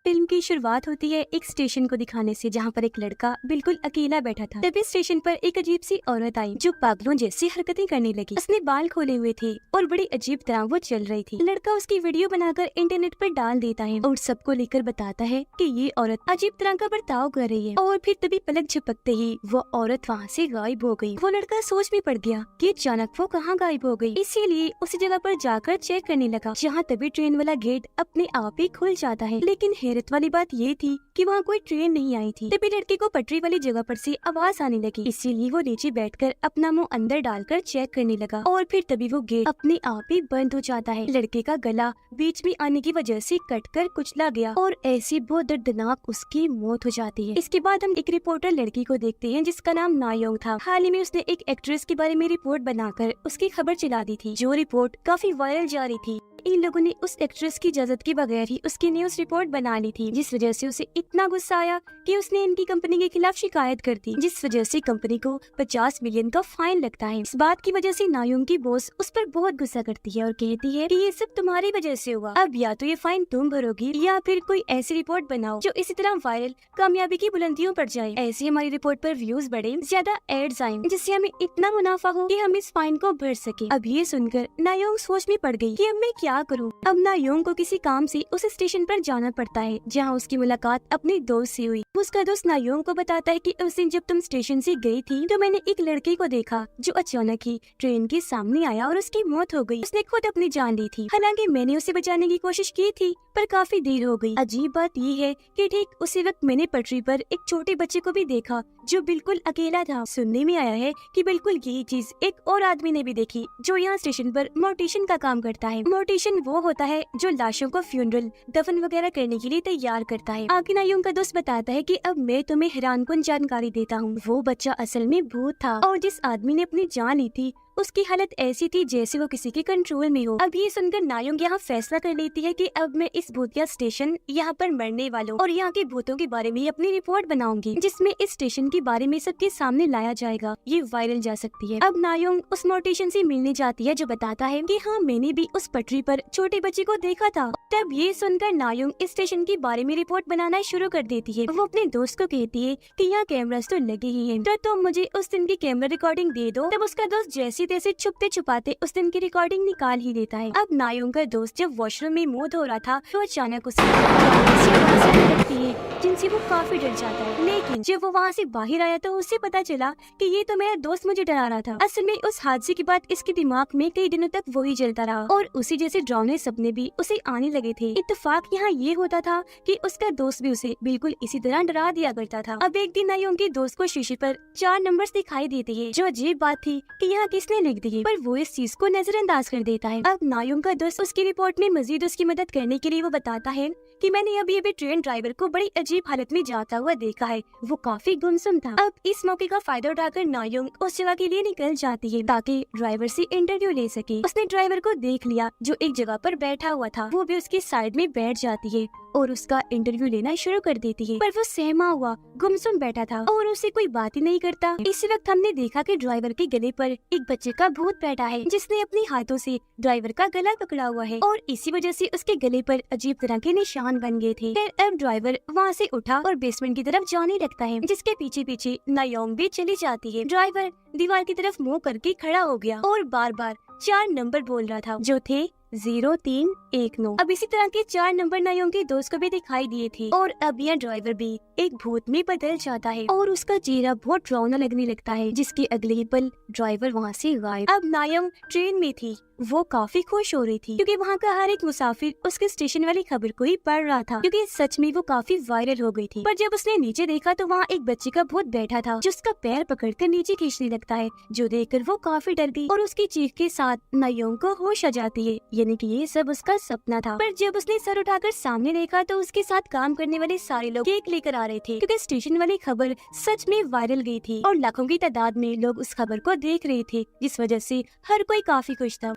Film की शुरुआत होती है एक स्टेशन को दिखाने से, जहाँ पर एक लड़का बिल्कुल अकेला बैठा था। तभी स्टेशन पर एक अजीब सी औरत आई जो पागलों जैसी हरकतें करने लगी। उसने बाल खोले हुए थे और बड़ी अजीब तरह वो चल रही थी। लड़का उसकी वीडियो बनाकर इंटरनेट पर डाल देता है और सबको लेकर बताता है कि ये औरत अजीब तरह का बर्ताव कर रही है। और फिर तभी पलक झपकते ही वो औरत वहाँ से गायब हो गई। वो लड़का सोच में पड़ गया कि अचानक वो कहाँ गायब हो गई, इसीलिए उसी जगह पर जाकर चेक करने लगा, जहाँ तभी ट्रेन वाला गेट अपने आप ही खुल जाता है। लेकिन हैरत वाली बात ये थी कि वहाँ कोई ट्रेन नहीं आई थी। तभी लड़के को पटरी वाली जगह पर से आवाज आने लगी, इसीलिए वो नीचे बैठकर अपना मुंह अंदर डालकर चेक करने लगा। और फिर तभी वो गेट अपने आप ही बंद हो जाता है। लड़के का गला बीच में आने की वजह से कटकर कुचला गया और ऐसी बहुत दर्दनाक उसकी मौत हो जाती है। इसके बाद हम एक रिपोर्टर लड़की को देखते हैं जिसका नाम नायोंग था। हाल ही में उसने एक एक्ट्रेस के बारे में रिपोर्ट बनाकर उसकी खबर चला दी थी, जो रिपोर्ट काफी वायरल जा रही थी। इन लोगों ने उस एक्ट्रेस की इजाजत के बगैर ही उसकी न्यूज रिपोर्ट बना ली थी, जिस वजह से उसे इतना गुस्सा आया कि उसने इनकी कंपनी के खिलाफ शिकायत कर दी, जिस वजह से कंपनी को 50 मिलियन का फाइन लगता है। इस बात की वजह से नायोंग की बॉस उस पर बहुत गुस्सा करती है और कहती है कि ये सब तुम्हारी वजह से हुआ। अब या तो ये फाइन तुम भरोगी या फिर कोई ऐसी रिपोर्ट बनाओ जो इसी तरह वायरल कामयाबी की बुलंदियों पर जाए। ऐसे हमारी रिपोर्ट पर व्यूज बढ़े, ज्यादा एड्स आए, जिससे हमें इतना मुनाफा हो कि हम इस फाइन को भर सके। अब ये सुनकर नायोंग सोच में पड़ गई कि अब मैं क्या करूं। अब नायोंग को किसी काम से उस स्टेशन पर जाना पड़ता है, जहां उसकी मुलाकात अपने दोस्त से हुई। उसका दोस्त नायोंग को बताता है कि उस दिन जब तुम स्टेशन से गई थी तो मैंने एक लड़के को देखा जो अचानक ही ट्रेन के सामने आया और उसकी मौत हो गई। उसने खुद अपनी जान ली थी। हालांकि मैंने उसे बचाने की कोशिश की थी पर काफी देर हो गई। अजीब बात ये है कि ठीक उसी वक्त मैंने पटरी पर एक छोटे बच्चे को भी देखा जो बिल्कुल अकेला था। सुनने में आया है कि बिल्कुल यही चीज एक और आदमी ने भी देखी जो यहाँ स्टेशन पर मोर्टिशियन का काम करता है। मोर्टिशियन वो होता है जो लाशों को फ्यूनरल दफन वगैरह करने के लिए तैयार करता है। आगे नायोंग का दोस्त बताता है कि अब मैं तुम्हें हैरानकुन जानकारी देता हूँ। वो बच्चा असल में भूत था और जिस आदमी ने अपनी जान ली थी उसकी हालत ऐसी थी जैसे वो किसी के कंट्रोल में हो। अब ये सुनकर नायोंग यहाँ फैसला कर लेती है कि अब मैं इस भूतिया स्टेशन यहाँ पर मरने वालों और यहाँ के भूतों के बारे में अपनी रिपोर्ट बनाऊंगी, जिसमें इस स्टेशन के बारे में सबके सामने लाया जाएगा। ये वायरल जा सकती है। अब नायोंग उस मोर्टिशियन से मिलने जाती है जो बताता है कि हाँ मैंने भी उस पटरी पर छोटे बच्चे को देखा था। तब ये सुनकर नायोंग इस स्टेशन के बारे में रिपोर्ट बनाना शुरू कर देती है। वो अपने दोस्त को कहती है कि यहाँ कैमरास तो लगे ही हैं, तो तुम मुझे उस दिन की कैमरा रिकॉर्डिंग दे दो। तब उसका दोस्त जैसे तैसे छुपते छुपाते उस दिन की रिकॉर्डिंग निकाल ही लेता है। अब नायोंग का दोस्त जब वॉशरूम में मुंह धो रहा था तो अचानक उसे लगती है जिनसे वो काफी डर जाता है। लेकिन जब वो वहाँ से बाहर आया तो उसे पता चला कि ये तो मेरा दोस्त मुझे डरा रहा था। असल में उस हादसे के बाद इसके दिमाग में कई दिनों तक वही चलता रहा और उसी जैसे डरावने सपने भी उसे आने लगे थे। इत्तेफाक यहाँ ये होता था कि उसका दोस्त भी उसे बिल्कुल इसी तरह डरा दिया करता था। अब एक दिन नायोंग के दोस्त को शीशे पर 4 नंबर्स दिखाई देते हैं। जो अजीब बात थी कि यहाँ किसने लिख दिए, पर वो इस चीज को नजरअंदाज कर देता है। अब नायोंग का दोस्त उसकी रिपोर्ट में मजीद उसकी मदद करने के लिए वो बताता है कि मैंने अभी ट्रेन ड्राइवर को बड़ी अजीब हालत में जाता हुआ देखा है। वो काफी गुमसुम था। अब इस मौके का फायदा उठाकर नायोंग उस जगह के लिए निकल जाती है ताकि ड्राइवर से इंटरव्यू ले सके। उसने ड्राइवर को देख लिया जो एक जगह पर बैठा हुआ था। वो भी उसकी साइड में बैठ जाती है और उसका इंटरव्यू लेना शुरू कर देती है। पर वो सहमा हुआ गुमसुम बैठा था और उसे कोई बात ही नहीं करता। इसी वक्त हमने देखा कि ड्राइवर के गले पर एक बच्चे का भूत बैठा है जिसने अपने हाथों से ड्राइवर का गला पकड़ा हुआ है और इसी वजह से उसके गले पर अजीब तरह के निशान बन गए थे। फिर अब ड्राइवर वहाँ से उठा और बेसमेंट की तरफ जाने लगता है, जिसके पीछे पीछे नायोंग भी चली जाती है। ड्राइवर दीवार की तरफ मुँह करके खड़ा हो गया और बार बार 4 नंबर बोल रहा था जो थे 0319। अब इसी तरह के 4 नंबर नायोंग के दोस्त को भी दिखाई दिए थे और अब यह ड्राइवर भी एक भूत में बदल जाता है और उसका चेहरा बहुत डरावना लगने लगता है, जिसके अगले ही पल ड्राइवर वहाँ से गायब। अब नायोंग ट्रेन में थी। वो काफी खुश हो रही थी क्योंकि वहाँ का हर एक मुसाफिर उसके स्टेशन वाली खबर को ही पढ़ रहा था, क्योंकि सच में वो काफी वायरल हो गई थी। पर जब उसने नीचे देखा तो वहाँ एक बच्चे का भूत बैठा था जो उसका पैर पकड़कर नीचे खींचने लगता है, जो देखकर वो काफी डर गई और उसकी चीख के साथ नायोंग को होश आ जाती है, यानी कि ये सब उसका सपना था। पर जब उसने सर उठाकर सामने देखा तो उसके साथ काम करने वाले सारे लोग केक लेकर आ रहे थे, क्योंकि स्टेशन वाली खबर सच में वायरल गई थी और लाखों की तादाद में लोग उस खबर को देख रहे थे, जिस वजह से हर कोई काफी खुश था।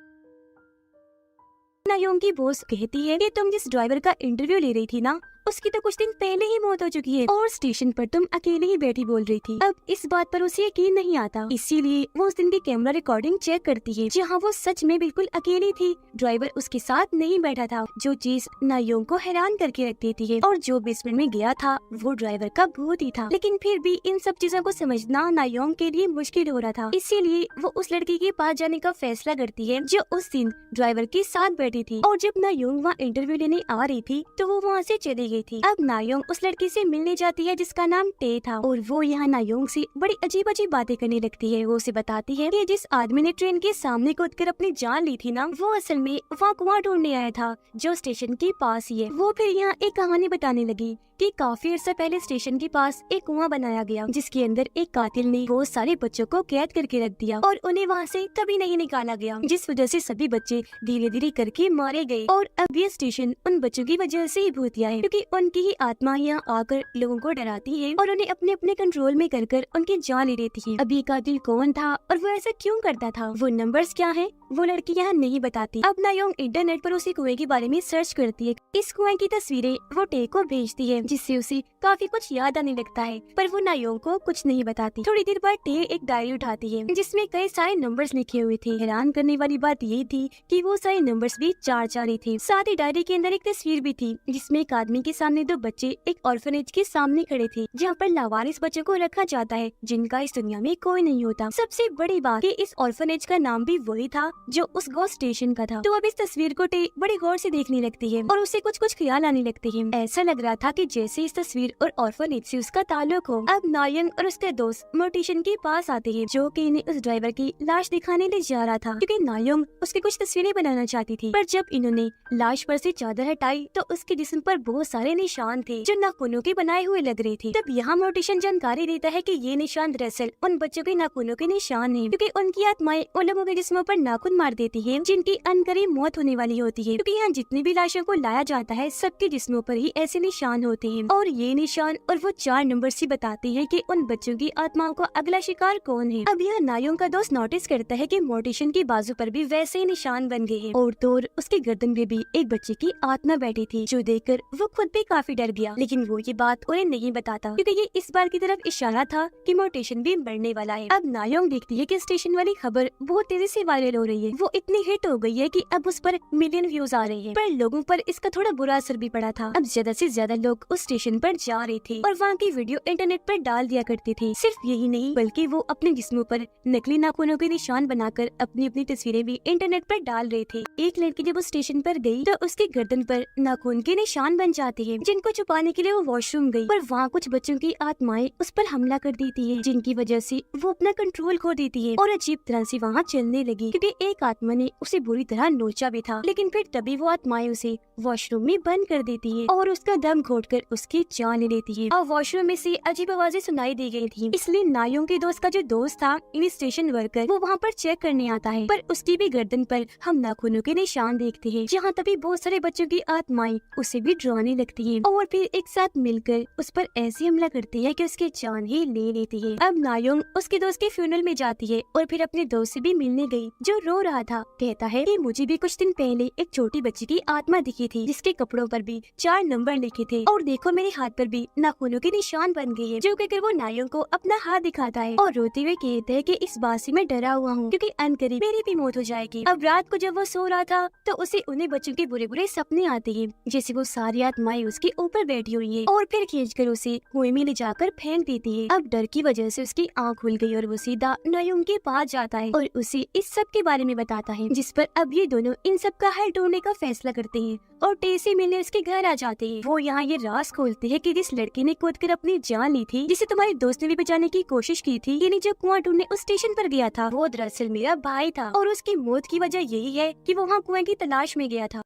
नायोंग की बॉस कहती है कि तुम जिस ड्राइवर का इंटरव्यू ले रही थी ना, उसकी तो कुछ दिन पहले ही मौत हो चुकी है और स्टेशन पर तुम अकेले ही बैठी बोल रही थी। अब इस बात पर उसे यकीन नहीं आता, इसीलिए वो उस दिन की कैमरा रिकॉर्डिंग चेक करती है जहाँ वो सच में बिल्कुल अकेली थी। ड्राइवर उसके साथ नहीं बैठा था, जो चीज नायोंग को हैरान करके रख देती है। और जो बेसमेंट में गया था वो ड्राइवर का भूत ही था। लेकिन फिर भी इन सब चीजों को समझना नायोंग के लिए मुश्किल हो रहा था, इसीलिए वो उस लड़की के पास जाने का फैसला करती है जो उस दिन ड्राइवर के साथ बैठी थी। और जब नायोंग वहाँ इंटरव्यू लेने आ रही थी तो वो वहाँ से चली गई थी। अब नायोंग उस लड़की से मिलने जाती है जिसका नाम टे था, और वो यहाँ नायोंग से बड़ी अजीब अजीब बातें करने लगती है। वो उसे बताती है कि जिस आदमी ने ट्रेन के सामने कूदकर अपनी जान ली थी ना, वो असल में वहाँ कुआं ढूंढने आया था जो स्टेशन के पास ही है। वो फिर यहाँ एक कहानी बताने लगी कि काफी अर्सा पहले स्टेशन के पास एक कुआं बनाया गया जिसके अंदर एक कातिल ने बहुत सारे बच्चों को कैद करके रख दिया और उन्हें वहाँ से कभी नहीं निकाला गया, जिस वजह से सभी बच्चे धीरे धीरे करके मारे गए। और अब ये स्टेशन उन बच्चों की वजह से ही भूतिया है, क्योंकि उनकी ही आत्मा यहाँ आकर लोगों को डराती है और उन्हें अपने अपने कंट्रोल में कर उनकी जान ले लेती है। अब ये कातिल कौन था और वो ऐसा क्यों करता था, वो नंबर्स क्या है, वो लड़की यहाँ नहीं बताती। अब नायोंग इंटरनेट पर उसी कुएं के बारे में सर्च करती है। इस कुएं की तस्वीरें वो टे को भेजती है जिससे उसे काफी कुछ याद आने लगता है, पर वो नायोंग को कुछ नहीं बताती। थोड़ी देर बाद टे एक डायरी उठाती है जिसमें कई सारे नंबर्स लिखे हुए थे। हैरान करने वाली बात ये थी कि वो सारे नंबर्स भी 4 ही थे। साथ ही डायरी के अंदर एक तस्वीर भी थी जिसमें एक आदमी के सामने 2 बच्चे एक ऑर्फनेज के सामने खड़े थे जहाँ पर लावारिस बच्चों को रखा जाता है जिनका इस दुनिया में कोई नहीं होता। सबसे बड़ी बात कि इस ऑर्फनेज का नाम भी वही था जो उस गॉस स्टेशन का था। तो अब इस तस्वीर को टे बड़ी गौर से देखने लगती है और उसे कुछ ख्याल आने लगते हैं। ऐसा लग रहा था कि जैसे इस तस्वीर और ऑर्फनेज से उसका ताल्लुक हो। अब नायोंग और उसके दोस्त मोर्टिशन के पास आते हैं जो कि इन्हें उस ड्राइवर की लाश दिखाने ले जा रहा था, क्योंकि नायोंग उसकी कुछ तस्वीरें बनाना चाहती थी। पर जब इन्होंने लाश पर से चादर हटाई तो उसके जिस्म पर बहुत सारे निशान थे जो नाखूनों के बनाए हुए लग रहे थे। तब यहाँ मोर्टिशन जानकारी देता है कि ये निशान दरअसल उन बच्चों के नाखूनों के निशान है, क्योंकि उनकी आत्माएं उन लोगों के जिस्मों पर नाखून मार देती है जिनकी अनकरीब मौत होने वाली होती है। क्योंकि यहाँ जितनी भी लाशों को लाया जाता है सबके जिस्मों पर ही ऐसे निशान होते हैं, और ये निशान और वो 4 नंबर ही बताते हैं कि उन बच्चों की आत्माओं का अगला शिकार कौन है। अब यहाँ नायोंग का दोस्त नोटिस करता है कि मोर्टिशन की बाजू पर भी वैसे ही निशान बन गए हैं, और तो उसके गर्दन में भी एक बच्चे की आत्मा बैठी थी जो देखकर वो खुद भी काफी डर गया। लेकिन वो ये बात उन्हें नहीं बताता क्योंकि ये इस बार की तरफ इशारा था कि मोर्टिशन भी मरने वाला है। अब नायोंग देखती है कि स्टेशन वाली खबर बहुत तेजी से वायरल हो रही है। वो इतनी हिट हो गई है कि अब उस पर मिलियन व्यूज आ रहे हैं, पर लोगों पर इसका थोड़ा बुरा असर भी पड़ा था। अब ज्यादा से ज्यादा लोग उस स्टेशन पर जा रहे थे और वहाँ की वीडियो इंटरनेट पर डाल दिया करते थे। सिर्फ यही नहीं बल्कि वो अपने जिस्मों पर नकली नाखूनों के निशान बनाकर अपनी अपनी तस्वीरें भी इंटरनेट पर डाल रहे थे। एक लड़की जब उस स्टेशन पर गई तो उसके गर्दन पर नाखून के निशान बन जाते हैं जिनको छुपाने के लिए वो वॉशरूम गई, पर वहाँ कुछ बच्चों की आत्माएं उस पर हमला कर देती है जिनकी वजह से वो अपना कंट्रोल खो देती है और अजीब तरह से वहाँ चलने लगी, क्योंकि एक आत्मा ने उसे बुरी तरह नोचा भी था। लेकिन फिर तभी वो आत्माएं उसे वॉशरूम में बंद कर देती है और उसका दम घोटकर उसकी जान ले लेती है। और वॉशरूम में से अजीब आवाजें सुनाई दी गई थी, इसलिए नायोंग के दोस्त का जो दोस्त था इन स्टेशन वर्कर, वो वहाँ पर चेक करने आता है, पर उसकी भी गर्दन पर हम नाखूनों के निशान देखते हैं। जहाँ तभी बहुत सारे बच्चों की आत्माएं उसे भी डराने लगती है और फिर एक साथ मिलकर उस पर ऐसे हमला करती है कि उसकी जान ही ले लेती है। अब नायोंग उसके दोस्त के फ्यूनरल में जाती है और फिर अपने दोस्त से भी मिलने गई जो रो रहा था। कहता है कि मुझे भी कुछ दिन पहले एक छोटी बच्ची की आत्मा दिखी थी जिसके कपड़ों पर भी 4 नंबर लिखे थे, और देखो मेरे हाथ पर भी नाखूनों के निशान बन गए हैं। जो कहकर वो नायोंग को अपना हाथ दिखाता है और रोते हुए कहते हैं कि इस बात से मैं डरा हुआ हूँ क्योंकि अनकरीब मेरी भी मौत हो जाएगी। अब रात को जब वो सो रहा था तो उसे उन्हें बच्चों के बुरे बुरे सपने आते हैं, जैसे वो सारी आत्माएं उसके ऊपर बैठी हुई है और फिर खींचकर उसे कुएं में ले जाकर फेंक देती है। अब डर की वजह से उसकी आँख खुल गई और वो सीधा नायोंग के पास जाता है और उसे इस सब के बारे में बताता है, जिस पर अब ये दोनों इन सब का हल ढूंढने का फैसला करते हैं और टे से मिलने उसके घर आ जाते हैं। वो यहाँ ये राज खोलते हैं कि जिस लड़के ने कूदकर अपनी जान ली थी, जिसे तुम्हारे दोस्त ने भी बचाने की कोशिश की थी, यानी जब कुआं ढूंढने उस स्टेशन पर गया था, वो दरअसल मेरा भाई था और उसकी मौत की वजह यही है कि वो वहाँ कुएं की तलाश में गया था।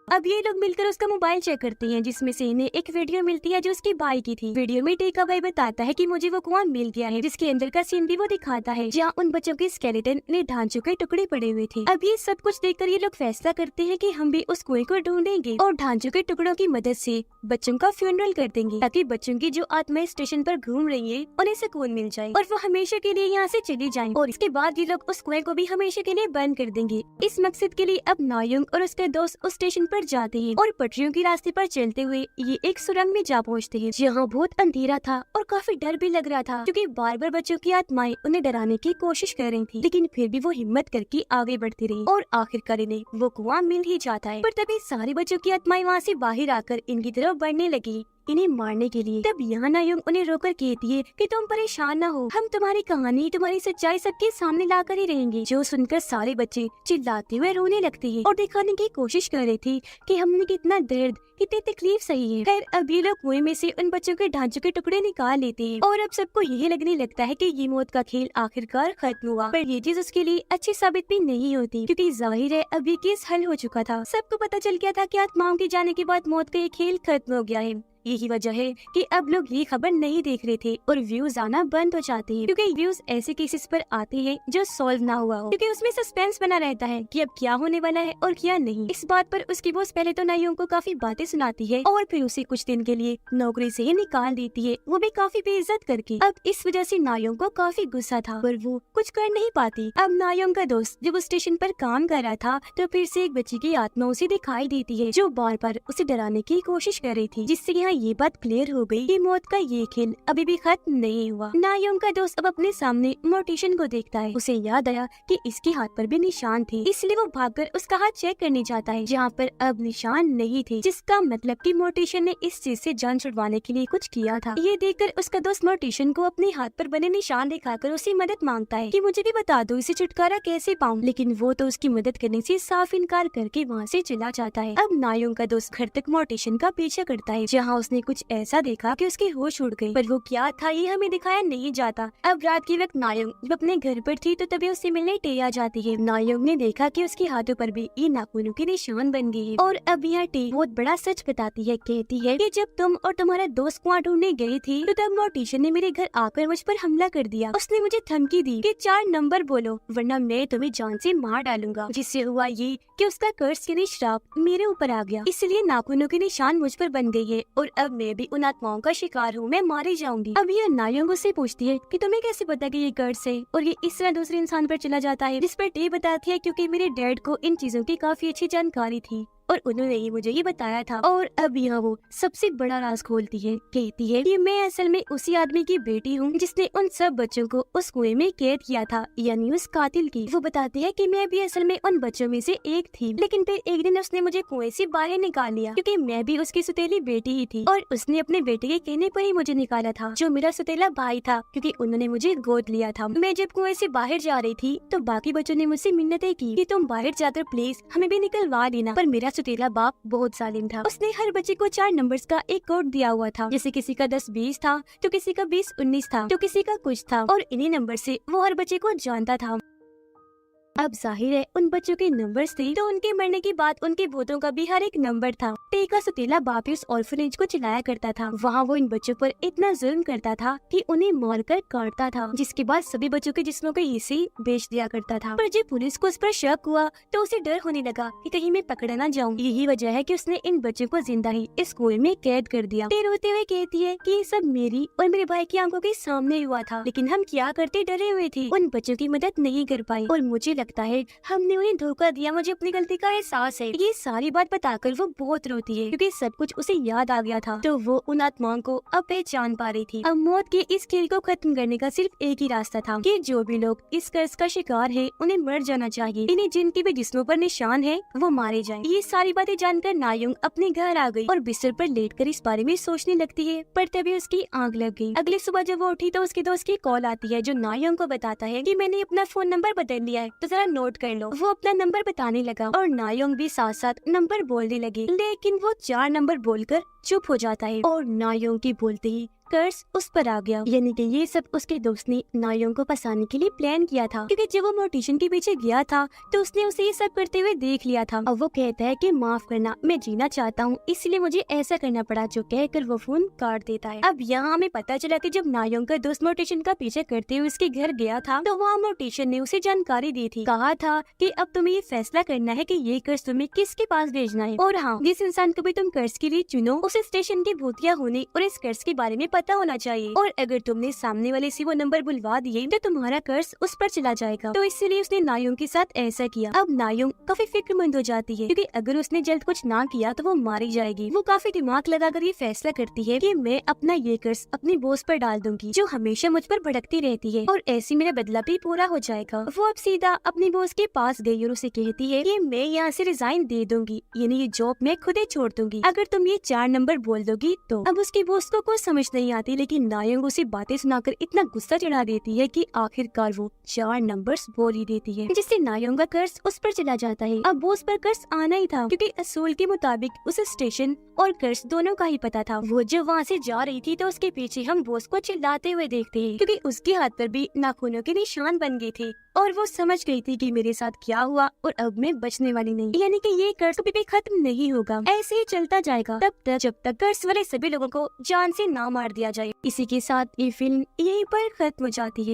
अब ये लोग मिलकर उसका मोबाइल चेक करते हैं जिसमें से इन्हें एक वीडियो मिलती है जो उसकी भाई की थी। वीडियो में टे का भाई बताता है कि मुझे वो कुआं मिल गया है, जिसके अंदर का सीन भी वो दिखाता है जहाँ उन बच्चों के स्केलेटन ने ढांचों के टुकड़े पड़े हुए थे। अब ये सब कुछ देखकर ये लोग फैसला करते हैं कि हम भी उस कुएं को ढूंढेंगे और ढांचों के टुकड़ों की मदद से बच्चों का फ्यूनरल कर देंगे ताकि बच्चों की जो आत्माएं स्टेशन पर घूम रही है उन्हें सुकून मिल जाए और वो हमेशा के लिए यहाँ से चली जाएं, और इसके बाद ये लोग उस कुएं को भी हमेशा के लिए बंद कर देंगे। इस मकसद के लिए अब नायोंग और उसके दोस्त उस स्टेशन पर बढ़ जाते हैं और पटरियों के रास्ते पर चलते हुए ये एक सुरंग में जा पहुँचते हैं, जहाँ बहुत अंधेरा था और काफी डर भी लग रहा था, क्योंकि बार बार बच्चों की आत्माएं उन्हें डराने की कोशिश कर रही थी। लेकिन फिर भी वो हिम्मत करके आगे बढ़ती रही और आखिरकार इन्हें वो कुआं मिल ही जाता है। पर तभी सारे बच्चों की आत्माएं वहाँ से बाहर आकर इनकी तरफ बढ़ने लगी, इन्हें मारने के लिए। तब यहाँ नायोंग उन्हें रोकर कहती है कि तुम परेशान न हो, हम तुम्हारी कहानी, तुम्हारी सच्चाई सबके सामने लाकर ही रहेंगे। जो सुनकर सारे बच्चे चिल्लाते हुए रोने लगते हैं और दिखाने की कोशिश कर रहे थे कि हमने कितना दर्द, कितनी तकलीफ सही है। खैर अब ये लोग कुएं में से उन बच्चों के ढांचों के टुकड़े निकाल लेते हैं और अब सबको यही लगने लगता है कि ये मौत का खेल आखिरकार खत्म हुआ। पर ये चीज उसके लिए अच्छी साबित भी नहीं होती, क्योंकि जाहिर है अब ये केस हल हो चुका था। सबको पता चल गया था कि आत्माओं के जाने के बाद मौत का ये खेल खत्म हो गया है। यही वजह है कि अब लोग ये खबर नहीं देख रहे थे और व्यूज आना बंद हो जाते हैं, क्योंकि व्यूज ऐसे केसेस पर आते हैं जो सॉल्व ना हुआ हो, क्योंकि उसमें सस्पेंस बना रहता है कि अब क्या होने वाला है और क्या नहीं। इस बात पर उसकी बॉस पहले तो नायोंग को काफी बातें सुनाती है और फिर उसे कुछ दिन के लिए नौकरी से निकाल देती है, वो भी काफी बेइज्जत करके। अब इस वजह से नायोंग को काफी गुस्सा था, पर वो कुछ कर नहीं पाती। अब नायोंग का दोस्त जब उस स्टेशन पर काम कर रहा था तो फिर से एक बच्ची की आत्मा उसे दिखाई देती है, जो बार बार उसे डराने की कोशिश कर रही थी, जिससे यहाँ ये बात क्लियर हो गई कि मौत का ये खेल अभी भी खत्म नहीं हुआ। नायोंग का दोस्त अब अपने सामने मोर्टिशन को देखता है। उसे याद आया कि इसके हाथ पर भी निशान थे, इसलिए वो भागकर उसका हाथ चेक करने जाता है, जहाँ पर अब निशान नहीं थे, जिसका मतलब कि मोर्टिशन ने इस चीज से जान छुड़वाने के लिए कुछ किया था। ये देखकर उसका दोस्त मोर्टिशन को अपने हाथ पर बने निशान दिखाकर उससे मदद मांगता है कि मुझे भी बता दो इसे छुटकारा कैसे पाऊं, लेकिन वो तो उसकी मदद करने से साफ इनकार करके वहाँ से चला जाता है। अब नायोंग का दोस्त घर तक मोर्टिशन का पीछा करता है, जहाँ उसने कुछ ऐसा देखा कि उसके होश उड़ गए, पर वो क्या था ये हमें दिखाया नहीं जाता। अब रात के वक्त नायोंग जब अपने घर पर थी तो तभी उससे मिलने टे आ जाती है। नायोंग ने देखा कि उसके हाथों पर भी ये नाखूनों के निशान बन गए हैं और अब यह टे बहुत बड़ा सच बताती है। कहती है कि जब तुम और तुम्हारा दोस्त कुआं ढूंढने गए थे तो तब मोर्टिशन ने मेरे घर आकर मुझ पर हमला कर दिया। उसने मुझे धमकी दी कि 4 नंबर बोलो वरना मैं तुम्हें जान से मार डालूंगा, जिससे हुआ ये कि उसका कर्ज यानी श्राप मेरे ऊपर आ गया, इसलिए नाखूनों के निशान मुझ पर बन गई है और अब मैं भी उन आत्माओं का शिकार हूँ, मैं मारी जाऊंगी। अब यह नायोंग से पूछती है कि तुम्हें कैसे पता कि ये कर्ज है, और ये इस तरह दूसरे इंसान पर चला जाता है, जिस पर टे बताती है क्योंकि मेरे डैड को इन चीजों की काफी अच्छी जानकारी थी और उन्होंने ही मुझे ये बताया था। और अब यहाँ वो सबसे बड़ा राज खोलती है। कहती है कि मैं असल में उसी आदमी की बेटी हूँ जिसने उन सब बच्चों को उस कुएं में कैद किया था, यानी उस कातिल की। वो बताती है कि मैं भी असल में उन बच्चों में से एक थी, लेकिन फिर एक दिन उसने मुझे कुएं से बाहर निकाल लिया, क्योंकि मैं भी उसकी सुतेली बेटी ही थी और उसने अपने बेटे के कहने पर ही मुझे निकाला था, जो मेरा सुतेला भाई था, क्योंकि उन्होंने मुझे गोद लिया था। मैं जब कुएं से बाहर जा रही थी तो बाकी बच्चों ने मुझसे मिन्नतें की कि तुम बाहर जाकर प्लीज हमें भी निकलवा देना, पर मेरा सुतेला बाप बहुत जालिम था। उसने हर बच्चे को 4 नंबर्स का एक कोड दिया हुआ था, जैसे किसी का 10-20 था तो किसी का 20-19 था तो किसी का कुछ था, और इन्हीं नंबर से वो हर बच्चे को जानता था। अब जाहिर है उन बच्चों के नंबर्स थे तो उनके मरने के बाद उनके भूतों का भी हर एक नंबर था। टे का सुतेला बाप उस ऑर्फनेज को चलाया करता था। वहाँ वो इन बच्चों पर इतना जुल्म करता था कि उन्हें मारकर काटता था, जिसके बाद सभी बच्चों के जिस्मों के हिस्से बेच दिया करता था। पर जब पुलिस को उस पर शक हुआ तो उसे डर होने लगा कि कहीं मैं पकड़ा न जाऊँ। यही वजह है कि उसने इन बच्चों को जिंदा ही इस कुएं में कैद कर दिया। टे रोते हुए कहती है कि ये सब मेरी और मेरे भाई की आंखों के सामने हुआ था, लेकिन हम क्या करते डरे हुए थे, उन बच्चों की मदद नहीं कर पाए और मुझे लगता है हमने उन्हें धोखा दिया, मुझे अपनी गलती का एहसास है। ये सारी बात बताकर वो बहुत रोती है क्योंकि सब कुछ उसे याद आ गया था, तो वो उन आत्माओं को अब पहचान पा रही थी। अब मौत के इस खेल को खत्म करने का सिर्फ एक ही रास्ता था कि जो भी लोग इस कर्ज का शिकार है उन्हें मर जाना चाहिए, इन्हें जिनके भी जिस्मों पर निशान है वो मारे जाएं। ये सारी बातें जानकर नायोंग अपने घर आ गई और बिस्तर पर लेटकर इस बारे में सोचने लगती है, पर तभी उसकी आंख लग गई। अगली सुबह जब वो उठी तो उसके दोस्त की कॉल आती है, जो नायोंग को बताता है कि मैंने अपना फोन नंबर बदल लिया है, तो जरा नोट कर लो। वो अपना नंबर बताने लगा और नायोंग भी साथ साथ नंबर बोलने लगी, लेकिन वो 4 नंबर बोलकर चुप हो जाता है और नायोंग की बोलते ही कर्ज उस पर आ गया। यानी कि ये सब उसके दोस्त ने नायोंग को फंसाने के लिए प्लान किया था, क्योंकि जब वो मोर्टिशन के पीछे गया था तो उसने उसे ये सब करते हुए देख लिया था। अब वो कहता है कि माफ करना, मैं जीना चाहता हूँ, इसलिए मुझे ऐसा करना पड़ा, जो कहकर वो फोन काट देता है। अब यहाँ हमें पता चला कि जब नायोंग का दोस्त मोर्टिशन का पीछे करते हुए उसके घर गया था तो वहाँ मोर्टिशन ने उसे जानकारी दी थी, कहा था कि अब तुम्हें ये फैसला करना है कि ये कर्ज तुम्हें किसके पास भेजना है, और हाँ, जिस इंसान को भी तुम कर्ज के लिए चुनो उसे स्टेशन के भूतिया होने और इस कर्ज के बारे में पता होना चाहिए, और अगर तुमने सामने वाले से वो नंबर बुलवा दिए तो तुम्हारा कर्ज उस पर चला जाएगा। तो इसलिए उसने नायोंग के साथ ऐसा किया। अब नायोंग काफी फिक्रमंद हो जाती है, क्योंकि अगर उसने जल्द कुछ ना किया तो वो मारी जाएगी। वो काफी दिमाग लगाकर ये फैसला करती है कि मैं अपना ये कर्ज अपनी बॉस पर डाल दूंगी, जो हमेशा मुझ पर भड़कती रहती है, और ऐसे मेरा बदला भी पूरा हो जाएगा। वो अब सीधा अपनी बॉस के पास गई और उसे कहती है कि मैं यहाँ से रिजाइन दे दूंगी, यानी ये जॉब मैं खुद ही छोड़ दूंगी अगर तुम ये 4 नंबर बोल दोगी तो। अब उसकी बॉस को कुछ समझ नहीं आती, लेकिन नायोंग उसे बातें सुनाकर इतना गुस्सा चढ़ा देती है कि आखिरकार वो 4 नंबर्स बोल ही देती है, जिससे नायोंग का कर्ज उस पर चला जाता है। अब बॉस पर कर्ज आना ही था, क्योंकि असूल के मुताबिक उस स्टेशन और कर्ज दोनों का ही पता था। वो जब वहाँ से जा रही थी तो उसके पीछे हम बॉस को चिल्लाते हुए देखते हैं, क्योंकि उसके हाथ पर भी नाखूनों के निशान बन गए थे, और वो समझ गई थी कि मेरे साथ क्या हुआ और अब मैं बचने वाली नहीं, यानी कि ये कर्ज कभी भी खत्म नहीं होगा। ऐसे ही चलता जाएगा तब तक जब तक कर्ज वाले सभी लोगों को जान से ना मार दिया जाए। इसी के साथ ये फिल्म यहीं पर खत्म हो जाती है।